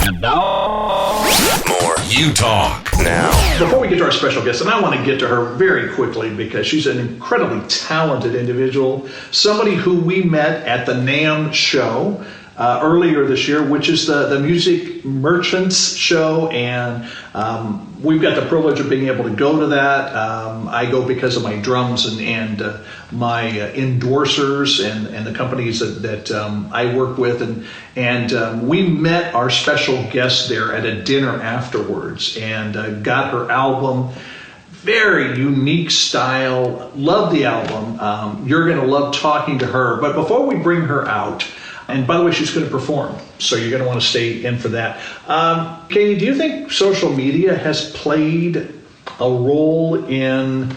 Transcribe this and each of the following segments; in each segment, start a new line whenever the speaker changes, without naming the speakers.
And now, more You Talk. Now,
before we get to our special guest, and I want to get to her very quickly because she's an incredibly talented individual, somebody who we met at the NAMM show earlier this year, which is the Music Merchants show, and we've got the privilege of being able to go to that. I go because of my drums and my endorsers and the companies that I work with, and we met our special guest there at a dinner afterwards and got her album. Very unique style. Love the album. You're going to love talking to her. But before we bring her out, and by the way, she's going to perform, so you're going to want to stay in for that. Katie, do you think social media has played a role in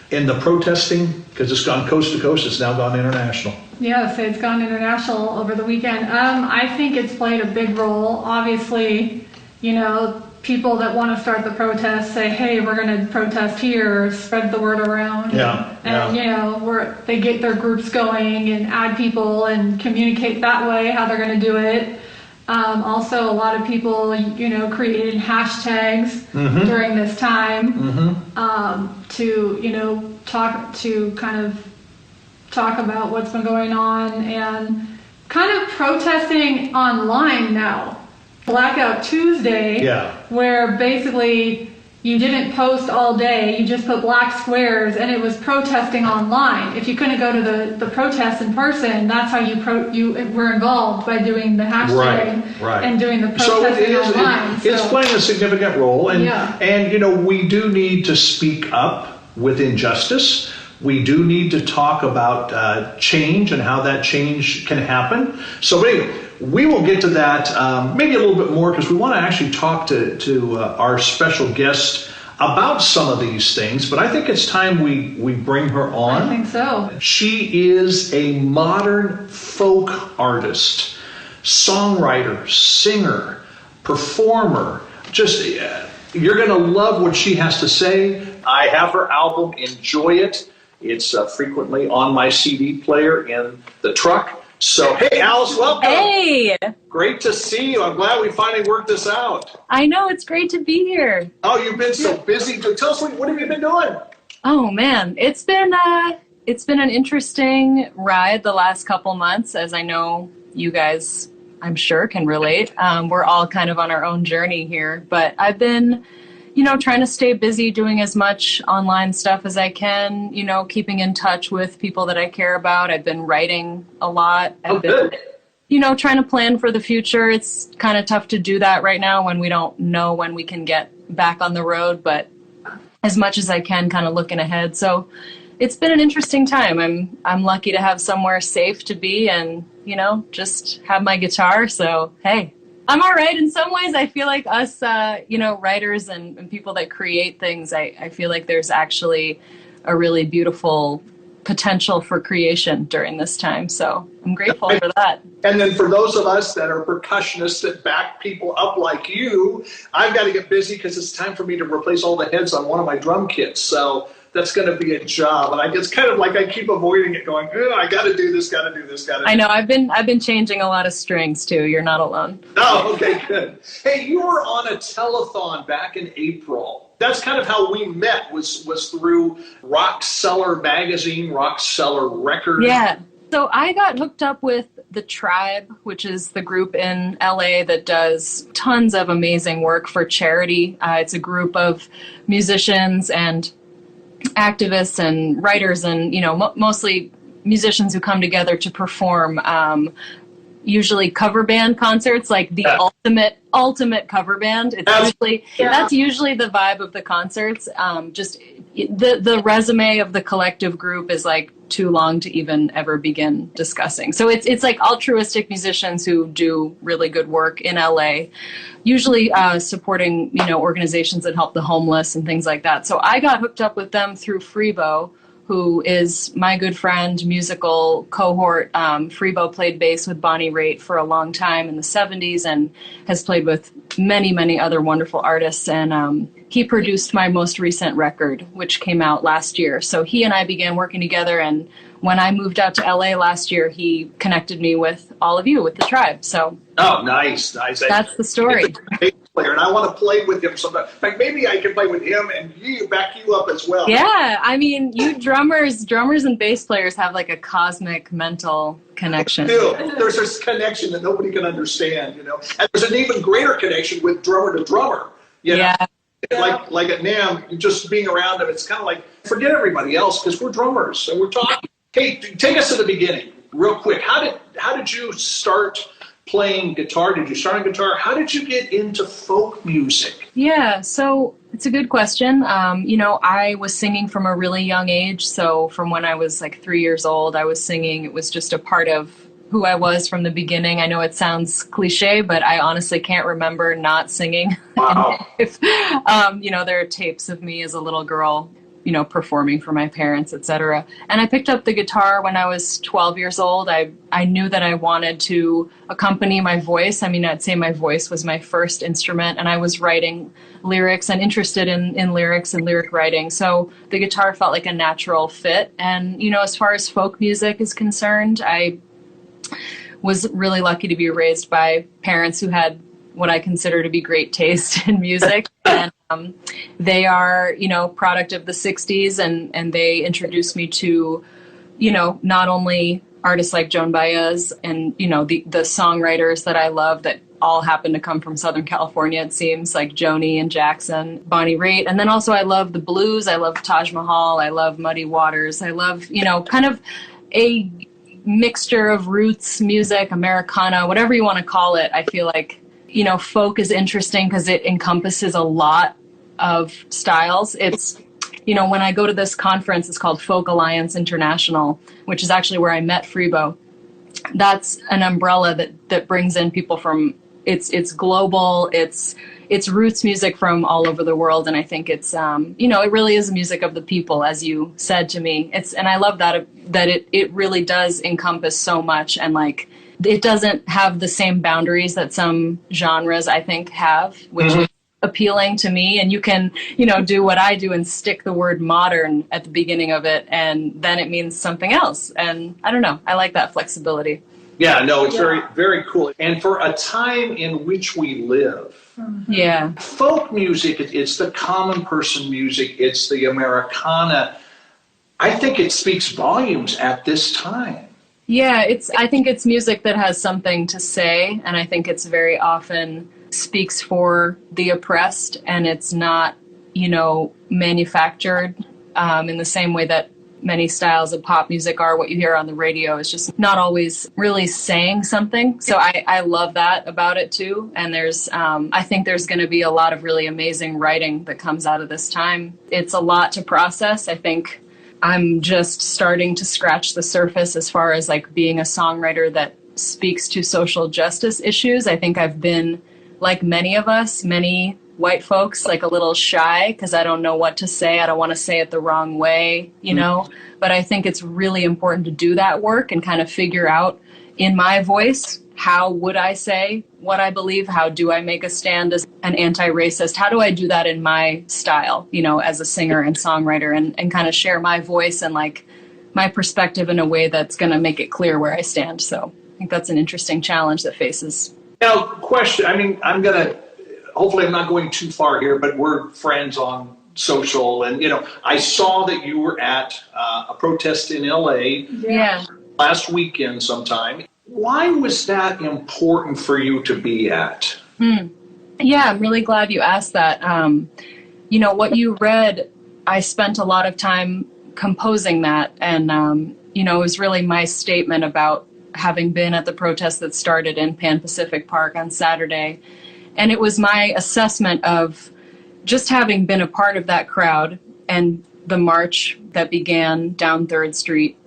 the protesting? Because it's gone coast to coast, it's now gone international.
Yes, it's gone international over the weekend. I think it's played a big role. Obviously, people that want to start the protest say, hey, we're going to protest here, spread the word around. They get their groups going and add people and communicate that way how they're going to do it. Also, a lot of people, created hashtags during this time to talk about what's been going on and kind of protesting online now. Blackout Tuesday, where basically you didn't post all day, you just put black squares, and it was protesting online. If you couldn't go to the protest in person, that's how you were involved by doing the hashtag and doing the protesting online.
It's playing a significant role, and we do need to speak up with injustice. We do need to talk about change and how that change can happen. So anyway, we will get to that maybe a little bit more because we want to actually talk to our special guest about some of these things. But I think it's time we bring her on.
I think so.
She is a modern folk artist, songwriter, singer, performer. Just you're going to love what she has to say. I have her album, Enjoy It. It's frequently on my CD player in the truck. So, hey, Alice, welcome.
Hey.
Great to see you. I'm glad we finally worked this out.
I know, it's great to be here.
Oh, you've been so busy. Tell us, what have you been doing?
Oh, man, it's been an interesting ride the last couple months, as I know you guys, I'm sure, can relate. We're all kind of on our own journey here, but I've been trying to stay busy doing as much online stuff as I can, keeping in touch with people that I care about. I've been writing a lot. I've been, trying to plan for the future. It's kind of tough to do that right now when we don't know when we can get back on the road, but as much as I can, kind of looking ahead. So it's been an interesting time. I'm lucky to have somewhere safe to be and, just have my guitar. So, hey. I'm all right. In some ways, I feel like us, writers and people that create things, I feel like there's actually a really beautiful potential for creation during this time. So I'm grateful for that.
And then for those of us that are percussionists that back people up like you, I've got to get busy because it's time for me to replace all the heads on one of my drum kits. So that's going to be a job. And it's kind of like I keep avoiding it going, I got to do this, got to do this, got to do this.
I know. I've been changing a lot of strings too. You're not alone.
Oh, okay, good. Hey, you were on a telethon back in April. That's kind of how we met was through Rock Cellar Magazine, Rock Cellar Records.
Yeah. So I got hooked up with The Tribe, which is the group in LA that does tons of amazing work for charity. It's a group of musicians and activists and writers and, mostly musicians who come together to perform usually cover band concerts, like the ultimate cover band. That's usually the vibe of the concerts. Just the resume of the collective group is like too long to even ever begin discussing. So it's like altruistic musicians who do really good work in LA, usually supporting, organizations that help the homeless and things like that. So I got hooked up with them through Freebo, who is my good friend, musical cohort. Freebo played bass with Bonnie Raitt for a long time in the 70s and has played with many, many other wonderful artists. And he produced my most recent record, which came out last year. So he and I began working together, and when I moved out to LA last year, he connected me with all of you, with the tribe. So
Oh, nice.
that's the story.
Bass player, and I want to play with him sometime. In fact, maybe I can play with him and back you up as well.
Yeah, I mean, you drummers and bass players have like a cosmic mental connection.
There's this connection that nobody can understand, And there's an even greater connection with drummer to drummer,
Yeah.
Like at NAMM, just being around them, it's kind of like, forget everybody else because we're drummers and we're talking. Hey, take us to the beginning real quick. How did you start playing guitar? Did you start on guitar? How did you get into folk music?
Yeah, so it's a good question. I was singing from a really young age. So from when I was like 3 years old, I was singing. It was just a part of who I was from the beginning. I know it sounds cliche, but I honestly can't remember not singing.
Wow.
There are tapes of me as a little girl, performing for my parents, etc. And I picked up the guitar when I was 12 years old. I knew that I wanted to accompany my voice. I mean, I'd say my voice was my first instrument, and I was writing lyrics and interested in lyrics and lyric writing. So the guitar felt like a natural fit. And, as far as folk music is concerned, I was really lucky to be raised by parents who had what I consider to be great taste in music. And they are, product of the 60s, and they introduced me to, not only artists like Joan Baez and, the songwriters that I love that all happen to come from Southern California, it seems, like Joni and Jackson, Bonnie Raitt. And then also I love the blues. I love Taj Mahal. I love Muddy Waters. I love, kind of a mixture of roots music, Americana, whatever you want to call it. I feel like, folk is interesting because it encompasses a lot of styles. It's, when I go to this conference, it's called Folk Alliance International, which is actually where I met Freebo. That's an umbrella that brings in people from, it's global, it's roots music from all over the world. And I think it's, it really is music of the people, as you said to me. And I love that it really does encompass so much, and like, it doesn't have the same boundaries that some genres, I think, have, which is appealing to me. And you can, do what I do and stick the word modern at the beginning of it, and then it means something else. And I don't know. I like that flexibility.
Yeah, no, it's very, very cool. And for a time in which we live,
yeah,
folk music, it's the common person music, it's the Americana. I think it speaks volumes at this time.
Yeah, I think it's music that has something to say, and I think it's very often speaks for the oppressed, and it's not, manufactured in the same way that many styles of pop music are. What you hear on the radio is just not always really saying something. So I love that about it too. And there's, I think there's going to be a lot of really amazing writing that comes out of this time. It's a lot to process. I think I'm just starting to scratch the surface as far as like being a songwriter that speaks to social justice issues. I think I've been, like many of us, many white folks, like a little shy because I don't know what to say. I don't want to say it the wrong way, but I think it's really important to do that work and kind of figure out in my voice, how would I say what I believe? How do I make a stand as an anti-racist? How do I do that in my style, as a singer and songwriter, and kind of share my voice and like my perspective in a way that's going to make it clear where I stand. So I think that's an interesting challenge that faces.
Now, question, hopefully I'm not going too far here, but we're friends on social, and, I saw that you were at a protest in LA last weekend sometime. Why was that important for you to be at?
Yeah, I'm really glad you asked that. What you read, I spent a lot of time composing that. And, it was really my statement about having been at the protest that started in Pan Pacific Park on Saturday. And it was my assessment of just having been a part of that crowd and the march that began down 3rd Street,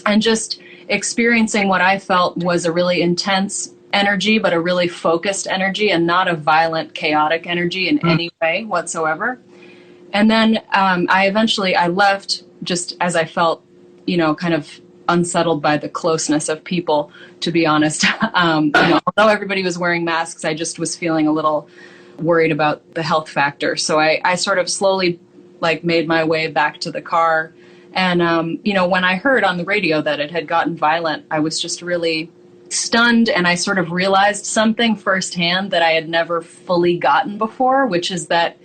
and just experiencing what I felt was a really intense energy, but a really focused energy and not a violent, chaotic energy in any way whatsoever. And then I left just as I felt, kind of unsettled by the closeness of people, to be honest. Although everybody was wearing masks, I just was feeling a little worried about the health factor. So I sort of slowly made my way back to the car. And, when I heard on the radio that it had gotten violent, I was just really stunned. And I sort of realized something firsthand that I had never fully gotten before, which is that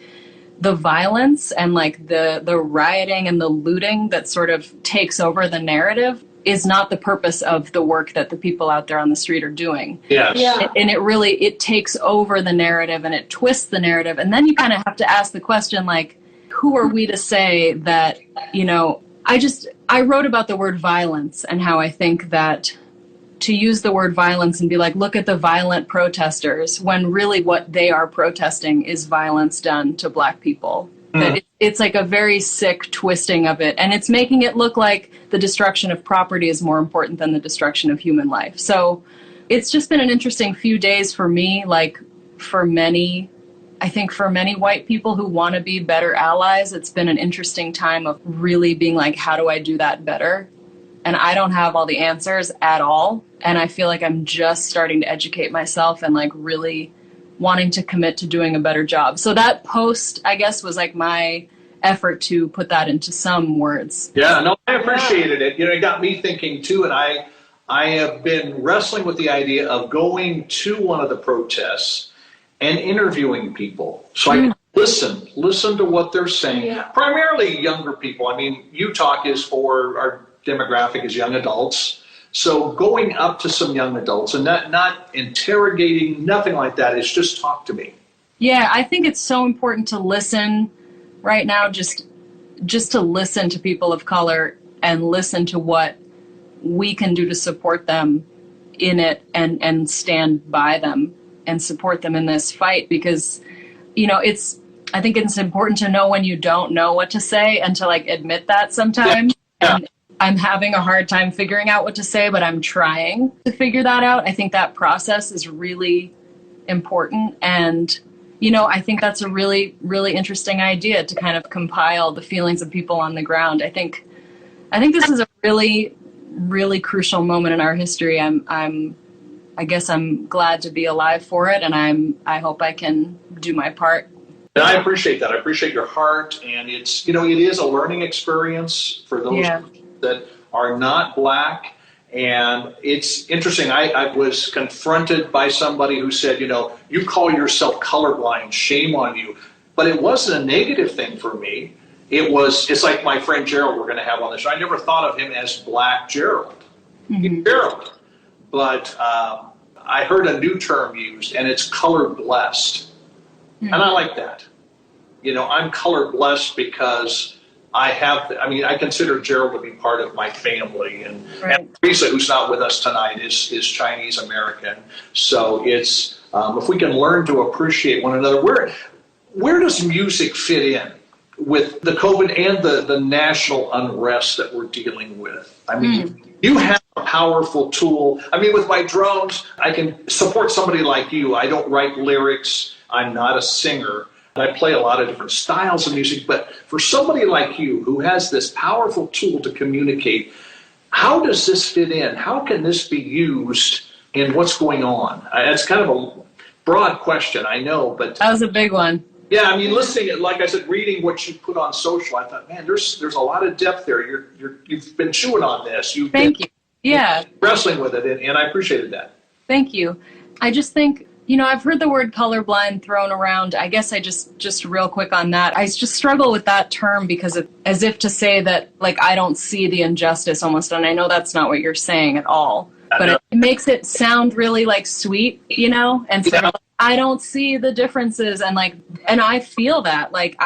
the violence and like the rioting and the looting that sort of takes over the narrative is not the purpose of the work that the people out there on the street are doing.
Yes.
Yeah.
And it takes over the narrative and it twists the narrative. And then you kind of have to ask the question, like, who are we to say that, I wrote about the word violence and how I think that to use the word violence and be like, look at the violent protesters, when really what they are protesting is violence done to Black people. That it's like a very sick twisting of it. And it's making it look like the destruction of property is more important than the destruction of human life. So it's just been an interesting few days for me, like for many white people who want to be better allies. It's been an interesting time of really being like, how do I do that better? And I don't have all the answers at all. And I feel like I'm just starting to educate myself and like really wanting to commit to doing a better job. So that post, I guess, was like my effort to put that into some words.
Yeah, no, I appreciated it. It got me thinking too, and I have been wrestling with the idea of going to one of the protests and interviewing people. So I can listen to what they're saying. Yeah. Primarily younger people. I mean, UTalk is for our demographic is young adults. So going up to some young adults and not interrogating, nothing like that. It's just talk to me.
Yeah, I think it's so important to listen right now, just to listen to people of color and listen to what we can do to support them in it and stand by them and support them in this fight. Because, I think it's important to know when you don't know what to say and to like admit that sometimes.
Yeah.
And I'm having a hard time figuring out what to say, but I'm trying to figure that out. I think that process is really important. And, I think that's a really, really interesting idea to kind of compile the feelings of people on the ground. I think this is a really, really crucial moment in our history. I guess I'm glad to be alive for it. And I hope I can do my part.
And I appreciate that. I appreciate your heart. And it's, it is a learning experience for those that are not Black. And it's interesting. I was confronted by somebody who said, you call yourself colorblind, shame on you. But it wasn't a negative thing for me. It's like my friend Gerald we're going to have on the show. I never thought of him as Black Gerald. He's Gerald. But I heard a new term used, and it's color blessed. And I like that. I'm color blessed because I consider Gerald to be part of my family. And Teresa, who's not with us tonight, is Chinese American. So it's, if we can learn to appreciate one another, where does music fit in with the COVID and the national unrest that we're dealing with? I mean, you have a powerful tool. I mean, with my drums, I can support somebody like you. I don't write lyrics. I'm not a singer. I play a lot of different styles of music. But for somebody like you who has this powerful tool to communicate, how does this fit in? How can this be used in what's going on? It's kind of a broad question, I know. But
that was a big one.
Yeah, I mean, listening, like I said, reading what you put on social, I thought, man, there's a lot of depth there. You've been chewing on this.
Thank you. Yeah.
Wrestling with it, and I appreciated that.
Thank you. I just think, I've heard the word colorblind thrown around. I guess I just real quick on that. I just struggle with that term because as if to say that, like, I don't see the injustice almost. And I know that's not what you're saying at all. But it makes it sound really, like, sweet, and sort of, I don't see the differences. And I feel that. Like,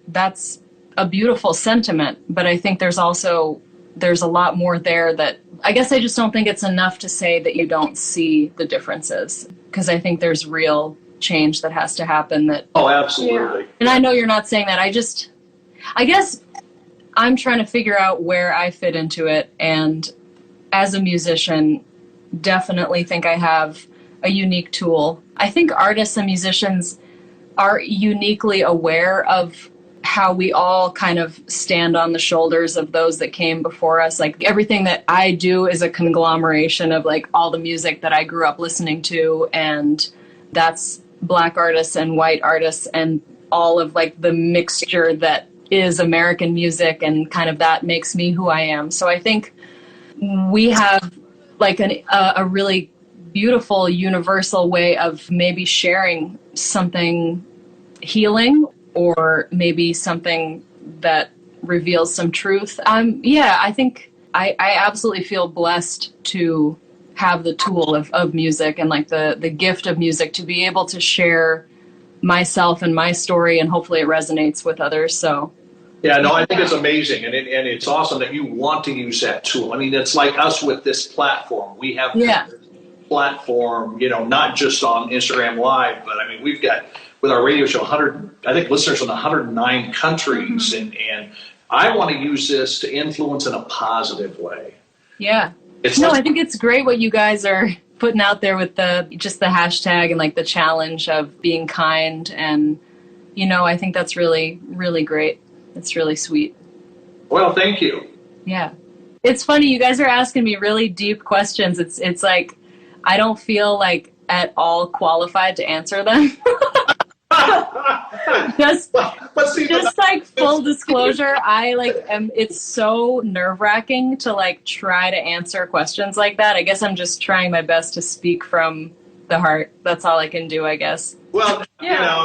that's a beautiful sentiment. But I think there's a lot more there that I guess I just don't think it's enough to say that you don't see the differences, because I think there's real change that has to happen.
Oh, absolutely.
Yeah. And I know you're not saying that. I guess I'm trying to figure out where I fit into it. And as a musician, definitely think I have a unique tool. I think artists and musicians are uniquely aware of how we all kind of stand on the shoulders of those that came before us. Like, everything that I do is a conglomeration of like all the music that I grew up listening to, and that's Black artists and white artists and all of like the mixture that is American music, and kind of that makes me who I am. So I think we have like a really beautiful universal way of maybe sharing something healing, or maybe something that reveals some truth. I think I absolutely feel blessed to have the tool of music, and like the gift of music, to be able to share myself and my story, and hopefully it resonates with others. So
yeah, no, I think it's amazing, and it's awesome that you want to use that tool. I mean, it's like us with this platform. We have this platform, not just on Instagram Live, but I mean, we've got, with our radio show, listeners in 109 countries, and I want to use this to influence in a positive way.
Yeah. I think it's great what you guys are putting out there with the hashtag and like the challenge of being kind, and I think that's really, really great. It's really sweet.
Well, thank you.
Yeah. It's funny, you guys are asking me really deep questions. It's like I don't feel like at all qualified to answer them. just like full disclosure, it's so nerve-wracking to like try to answer questions like that. I guess I'm just trying my best to speak from the heart. That's all I can do, I guess.
Well,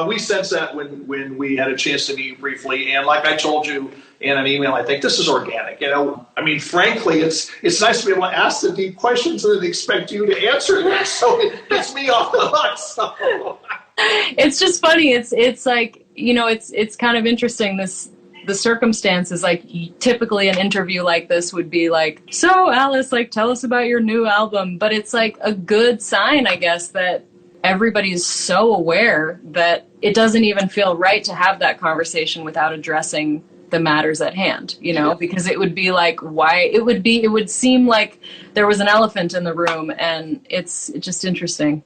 we sensed that when we had a chance to meet briefly, and like I told you in an email, I think this is organic. I mean, frankly, it's nice to be able to ask the deep questions and then expect you to answer them. So it gets me off the hook. So.
It's just funny. It's like, it's kind of interesting. The circumstances, like typically an interview like this would be like, so Alice, like, tell us about your new album. But it's like a good sign, I guess, that everybody's so aware that it doesn't even feel right to have that conversation without addressing the matters at hand, because it would be like, it would seem like there was an elephant in the room, and it's just interesting.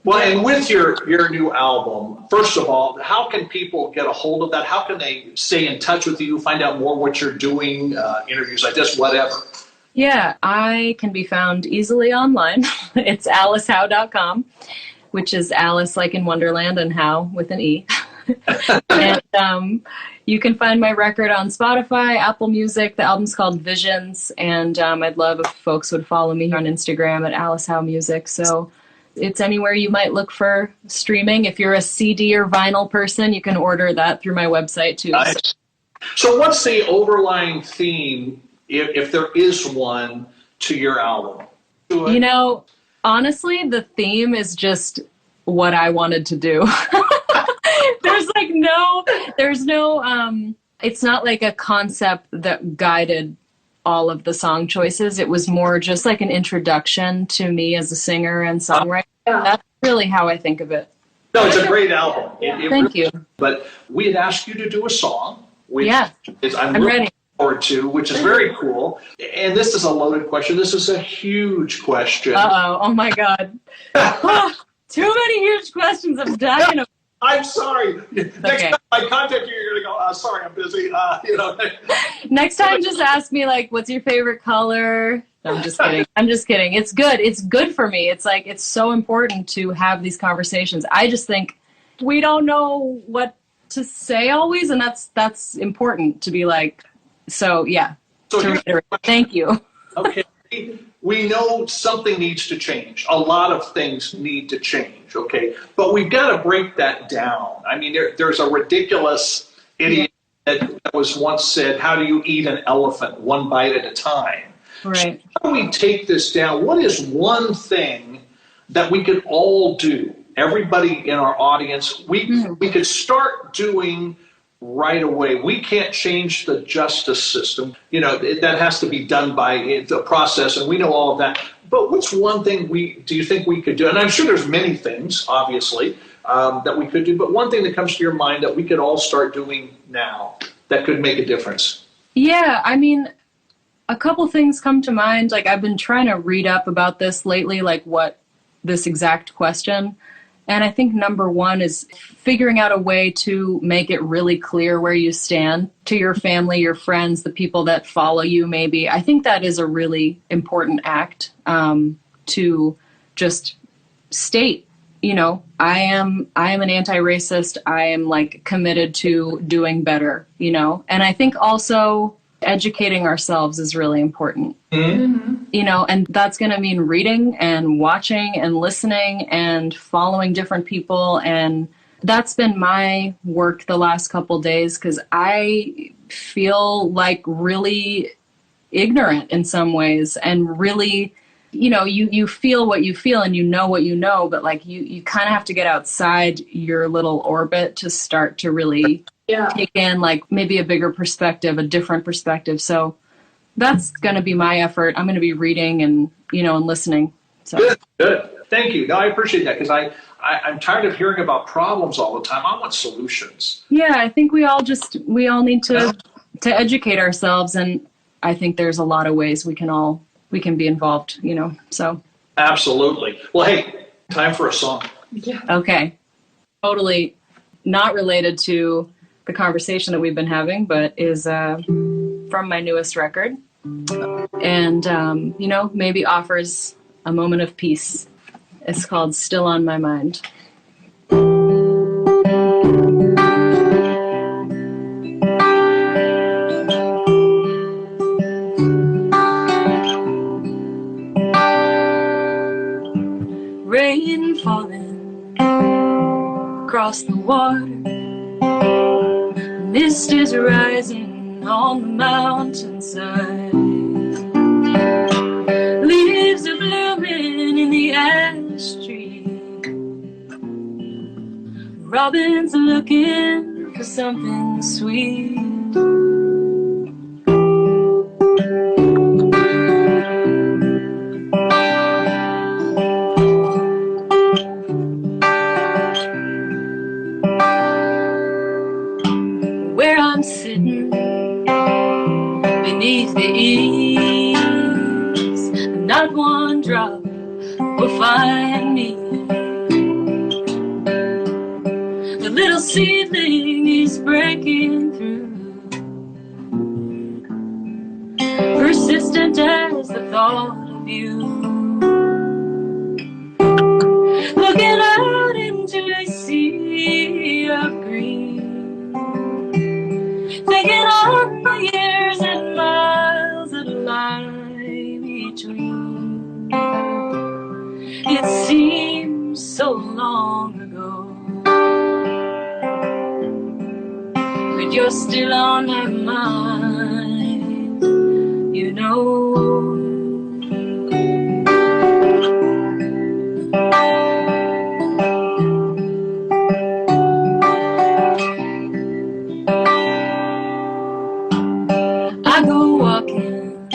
Well, and with your new album, first of all, how can people get a hold of that? How can they stay in touch with you, find out more what you're doing, interviews like this, whatever? Yeah, I can be found easily online. It's alicehowe.com, which is Alice like in Wonderland and Howe with an E. And you can find my record on Spotify, Apple Music. The album's called Visions, and I'd love if folks would follow me on Instagram at Alice Howe Music. So it's anywhere you might look for streaming. If you're a CD or vinyl person, you can order that through my website too. Nice. So what's the overlying theme, if there is one, to your album?
Honestly, the theme is just what I wanted to do. There's no, it's not like a concept that guided all of the song choices. It was more just like an introduction to me as a singer and songwriter. That's really how I think of it.
No, it's a great album.
Thank you.
But we had asked you to do a song, which I'm really
ready.
Forward to, which is very cool. And this is a loaded question. This is a huge question.
Oh my God. Too many huge questions. I'm dying of.
I'm sorry. Next time I contact you, you're going to go, sorry, I'm busy.
Next time, just ask me, like, what's your favorite color? No, I'm just kidding. It's good. It's good for me. It's like, it's so important to have these conversations. I just think we don't know what to say always, and that's important to be like, so yeah. Thank you.
Okay. We know something needs to change. A lot of things need to change, okay? But we've got to break that down. I mean, there's a ridiculous idiot that was once said, how do you eat an elephant? One bite at a time.
Right.
So how do we take this down? What is one thing that we could all do? Everybody in our audience, we could start doing right away. We can't change the justice system. That has to be done by the process, and we know all of that. But what's one thing do you think we could do? And I'm sure there's many things, obviously, that we could do, but one thing that comes to your mind that we could all start doing now that could make a difference?
Yeah, I mean, a couple things come to mind. Like, I've been trying to read up about this lately, like what this exact question. And I think number one is figuring out a way to make it really clear where you stand to your family, your friends, the people that follow you maybe. I think that is a really important act to just state I am an anti-racist. I am like committed to doing better, and I think also educating ourselves is really important, and that's going to mean reading and watching and listening and following different people. And that's been my work the last couple days, because I feel like really ignorant in some ways, and really, you feel what you feel and you know what you know, but like you kind of have to get outside your little orbit to start to really take in like maybe a bigger perspective, a different perspective. So that's going to be my effort. I'm going to be reading and, and listening. So
Good. Thank you. No, I appreciate that, because I'm tired of hearing about problems all the time. I want solutions.
Yeah, I think we all need to educate ourselves. And I think there's a lot of ways we can be involved, so.
Absolutely. Well, hey, time for a song.
Yeah.
Okay. Totally not related to the conversation that we've been having, but is from my newest record, and maybe offers a moment of peace. It's called Still on My Mind. Rain falling across the water, mist is rising on the mountainside. Leaves are blooming in the ash tree. Robin's looking for something sweet. Where I'm sitting beneath the eaves, not one drop will find me. The little seedling is breaking through, persistent as the thought of you. Looking out into a sea of green, thinking on the years and miles that lie between. It seems so long ago, but you're still on my mind, I go walking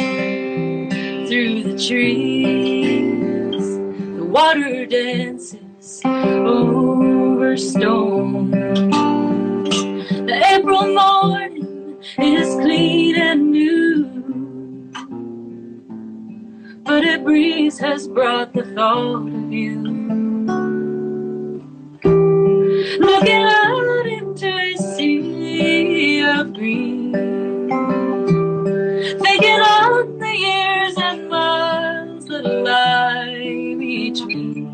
through the trees, the water dances over stones. The April morning is clean and new, but a breeze has brought the thought of you. Looking out into a sea of green, thinking on the years and miles that lie between.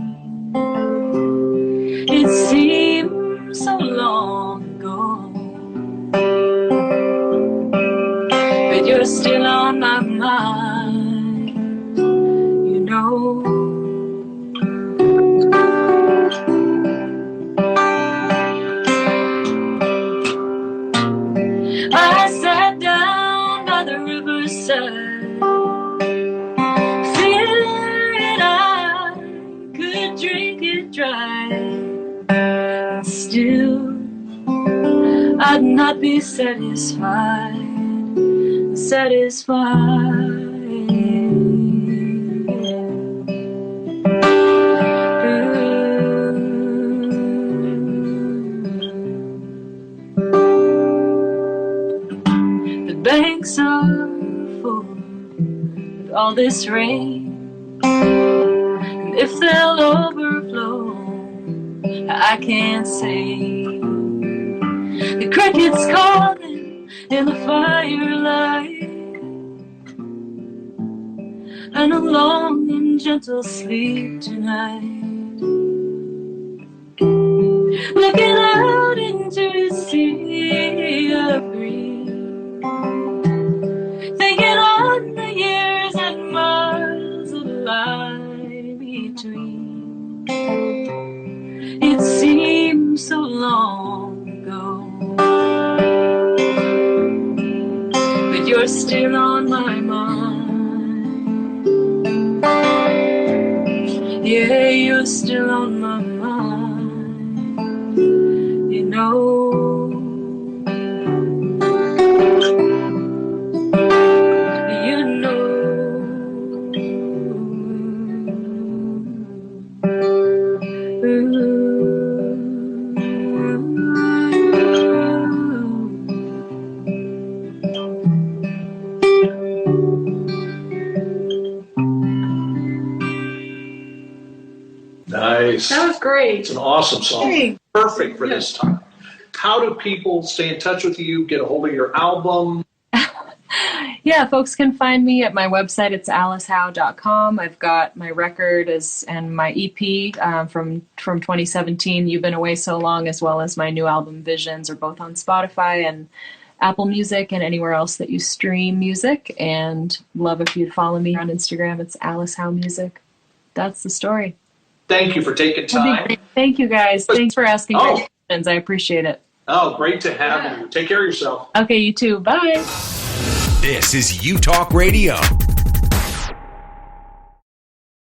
It seems so long ago, but you're still on my mind, I sat down by the riverside, feeling I could drink it dry, and still I'd not be satisfied. The banks are full with all this rain, and if they'll overflow, I can't say. The crickets calling in the firelight, and a long and gentle sleep tonight. you're still on my mind. Yeah, you're still on my mind. You know. You know.
Nice.
That was great.
It's an awesome song.
Hey.
Perfect for this time. How do people stay in touch with you, get a hold of your album?
Yeah, folks can find me at my website. It's alicehowe.com. I've got my record and my EP from 2017, You've Been Away So Long, as well as my new album, Visions, are both on Spotify and Apple Music and anywhere else that you stream music. And love if you'd follow me on Instagram. It's Alice Howe Music. That's the story.
Thank you for taking time.
Thank you, guys. Thanks for asking my questions. I appreciate it.
Oh, great to have you. Take care of yourself.
Okay, you too. Bye.
This is U Talk Radio.